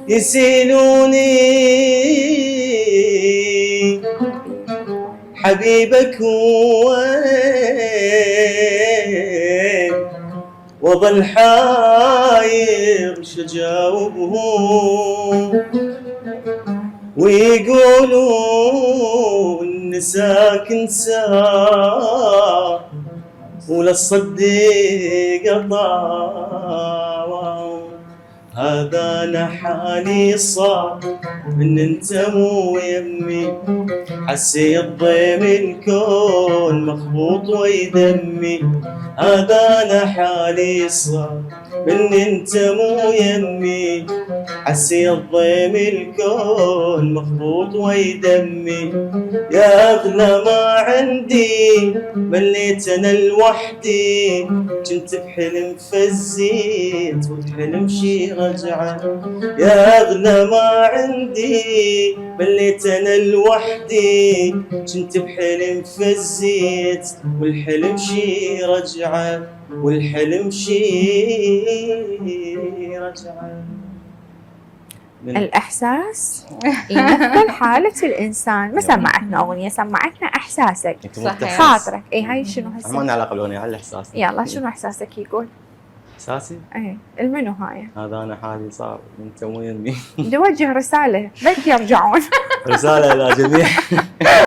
يسيلوني حبيبك وين، وظل حاير شجاوبهم، ويقولون نساك نساك ولا تصدق طاوع. هذا انا حالي صار من انت مو يمي، حسيت ضيم الكون مخبوط ويدمي. هذا انا حالي صار من انت مو يمي، حسيت ضيم الكون مخبوط ويدمي. يا اغلى ما عندي مليت انا لوحدي، كنت بحلم فزيت وبحلم شي رجعه. يا اغلى ما عندي مليت انا لوحدي، كنت بحلم فزيت والحلم شي رجعه، والحلم شي رجعه. الإحساس يمثل حالة الإنسان. ما سمعتنا أغنية، سمعتنا إحساسك، صحيح. خاطرك. إي هاي شنو ما هسه؟ لنا علاقه بالاغنيه، على الاحساس. يلا شنو إحساسك يقول؟ احساسي إي المنو هاي؟ هذا انا حالي صار من انت مو يمي. بدي أوجه رسالة بلكي يرجعون. رساله الى جميع